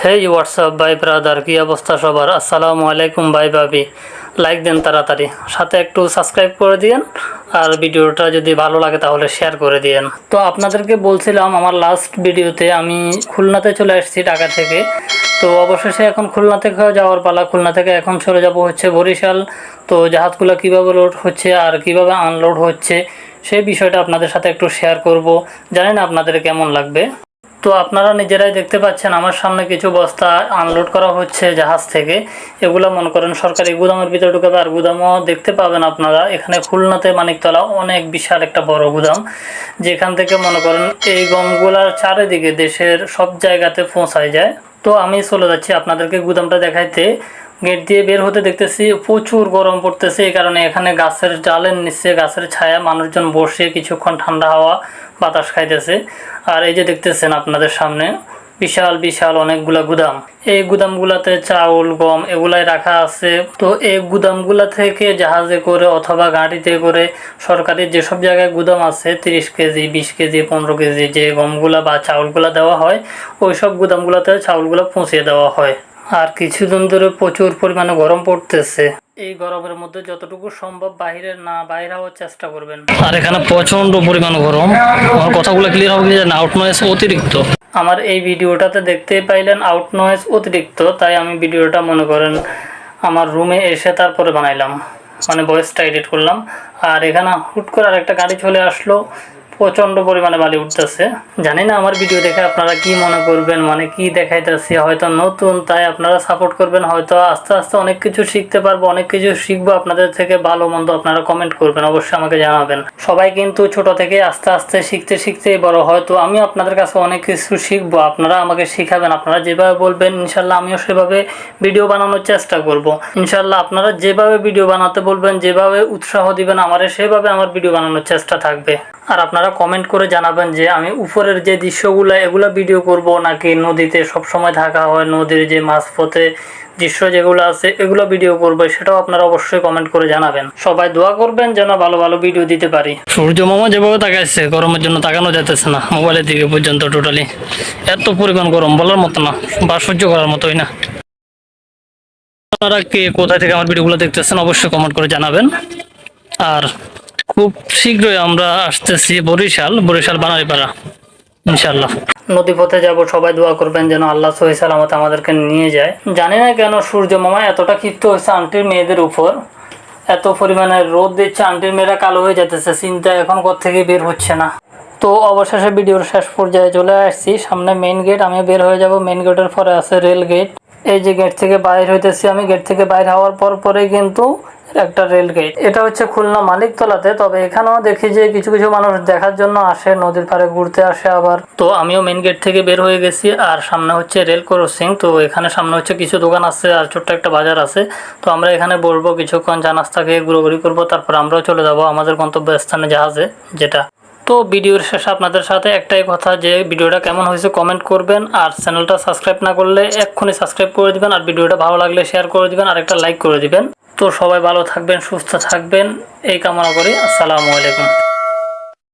হেই WhatsApp ভাই brother, কি অবস্থা সবার? আসসালামু আলাইকুম ভাই ভাবি। লাইক দেন তাড়াতাড়ি, সাথে একটু সাবস্ক্রাইব করে দিয়েন, আর ভিডিওটা যদি ভালো লাগে তাহলে শেয়ার করে দিয়েন। তো আপনাদেরকে বলছিলাম আমার লাস্ট ভিডিওতে আমি খুলনাতে চলে আসছি ঢাকা থেকে। তো অবশেষে এখন খুলনা থেকে যাওয়ার পালা। খুলনা থেকে এখন চলে যাব হচ্ছে বরিশাল। তো জাহাজগুলো কীভাবে লোড হচ্ছে আর কিভাবে আনলোড হচ্ছে সেই বিষয়টা আপনাদের সাথে একটু শেয়ার করব। জানি না আপনাদের কেমন লাগবে। তো আপনারা নিজেরাই দেখতে পাচ্ছেন আমার সামনে কিছু বস্তা আনলোড করা হচ্ছে জাহাজ থেকে। এগুলো মনে করেন সরকারি গুদামের ভিতরে ঢুকাবে, আর গুদামও দেখতে পাবেন আপনারা এখানে খুলনাতে মানিকতলা অনেক বিশাল একটা বড় গুদাম, যেখান থেকে মনে করেন এই গমগুলার চারিদিকে দেশের সব জায়গাতে পৌঁছায় যায়। তো আমি চলে যাচ্ছি আপনাদেরকে গুদামটা দেখাইতে। গেট দিয়ে বের হতে দেখতেছি প্রচুর গরম পড়তেছে, এই কারণে এখানে গাছের ডালের নিচে গাছের ছায়া মানুষজন বসে কিছুক্ষণ ঠান্ডা হাওয়া বাতাস খাইতেছে। আর এই যে দেখতেছেন আপনাদের সামনে বিশাল বিশাল অনেকগুলা গুদাম। এই গুদামগুলাতে চাউল গম এগুলাই রাখা আছে। তো এই গুদামগুলা থেকে জাহাজে করে অথবা গাড়িতে করে সরকারি যেসব জায়গায় গুদাম আছে 30 কেজি 20 কেজি 15 কেজি যে গমগুলা বা চাউলগুলা দেওয়া হয়, ওই সব গুদামগুলাতে চাউলগুলা পৌঁছে দেওয়া হয়। আর কিছুদিন ধরে প্রচুর পরিমাণে গরম পড়তেছে। এই গরমের মধ্যে যতটুকু সম্ভব বাইরে হওয়ার চেষ্টা করবেন। আর এখানে প্রচন্ড পরিমাণ গরম। আমার কথাগুলো ক্লিয়ার হবে যে আউট নয়েজ অতিরিক্ত। আমার এই ভিডিওটাতে দেখতেই পাইলেন আউট নয়েজ অতিরিক্ত, তাই আমি ভিডিওটা মনে করেন আমার রুমে এসে তারপরে বানাইলাম, মানে ভয়েসটা এডিট করলাম। আর এখানে হুট করে আরেকটা গাড়ি চলে আসলো, প্রচণ্ড পরিমাণে বালি উঠতেছে। জানি না আমার ভিডিও দেখে আপনারা কি মনে করবেন, মানে কি দেখাইতেছি, হয়তো নতুন তাই আপনারা সাপোর্ট করবেন, হয়তো আস্তে আস্তে অনেক কিছু শিখতে পারবো, অনেক কিছু শিখবো আপনাদের থেকে। ভালো মন্দ আপনারা কমেন্ট করবেন, অবশ্যই আমাকে জানাবেন। সবাই কিন্তু ছোট থেকে আস্তে আস্তে শিখতে শিখতেই বড় হয়। তো আমি আপনাদের কাছে অনেক কিছু শিখবো, আপনারা আমাকে শিখাবেন। আপনারা যেভাবে বলবেন ইনশাল্লাহ আমিও সেভাবে ভিডিও বানানোর চেষ্টা করব। ইনশাল্লাহ আপনারা যেভাবে ভিডিও বানাতে বলবেন, যেভাবে উৎসাহ দিবেন আমারে, সেভাবে আমার ভিডিও বানানোর চেষ্টা থাকবে। আর আপনারা কমেন্ট করে জানাবেন যে আমি উপরের যে দৃশ্যগুলো এগুলো ভিডিও করব, নাকি নদীতে সবসময় থাকা হয়, নদীর যে মাঝপথে দৃশ্য যেগুলো আছে এগুলো ভিডিও করবো, সেটাও আপনারা অবশ্যই কমেন্ট করে জানাবেন। সবাই দোয়া করবেন যেন ভালো ভালো ভিডিও দিতে পারি। সূর্য মামা যেভাবে তাকাইছে, গরমের জন্য তাকানো যাইতেছে না মোবাইলের দিকে পর্যন্ত। টোটালি এত পরিমাণ গরম বলার মতো না বা সহ্য করার মতোই না। আপনারা কে কোথায় থেকে আমার ভিডিওগুলো দেখতেছেন অবশ্যই কমেন্ট করে জানাবেন। আর খুব শীঘ্রই আমরা আসতেছি বরিশাল বানারীপাড়া ইনশাল্লাহ। নদীপথে যাব, সবাই দোয়া করবেন যেন আল্লাহ সহি সালামত আমাদেরকে নিয়ে যায়। জানি না কেন সূর্য মামা এতটা ক্ষিপ্ত হয়েছে আন্টির মেয়েদের উপর, এত পরিমাণে রোদ দিচ্ছে, আন্টির মেয়েরা কালো হয়ে যেতেছে, চিন্তা এখন কোত্থেকে বের হচ্ছে না। তো অবশেষে ভিডিওর শেষ পর্যায়ে চলে আসছি, সামনে মেইন গেট, আমি বের হয়ে যাব। মেইন গেটের পরে আছে রেল গেট। এই যে গেট থেকে বাইর হইতেছি আমি, গেট থেকে বাইর হওয়ার পরেই কিন্তু একটা রেল গেট। এটা হচ্ছে খুলনা মানিকতলাতে। তবে এখানেও দেখি যে কিছু কিছু মানুষ দেখার জন্য আসে, নদীর পাড়ে ঘুরতে আসে আবার। তো আমিও মেইন গেট থেকে বের হয়ে গেছি, আর সামনে হচ্ছে রেল ক্রসিং। তো এখানে সামনে হচ্ছে কিছু দোকান আছে আর ছোট্ট একটা বাজার আছে। তো আমরা এখানে বসবো, কিছুক্ষণ চা নাস্তা খেয়ে ঘুরোঘুরি করবো, তারপর আমরাও চলে যাব আমাদের গন্তব্যস্থানে জাহাজে যেটা। তো ভিডিওর শেষে আপনাদের সাথে একটাই কথা, যে ভিডিওটা কেমন হয়েছে কমেন্ট করবেন, আর চ্যানেলটা সাবস্ক্রাইব না করলে এক্ষুনি সাবস্ক্রাইব করে দিবেন, আর ভিডিওটা ভালো লাগলে শেয়ার করে দিবেন, আর একটা লাইক করে দিবেন। তো সবাই ভালো থাকবেন, সুস্থ থাকবেন এই কামনা করি। আসসালামু আলাইকুম।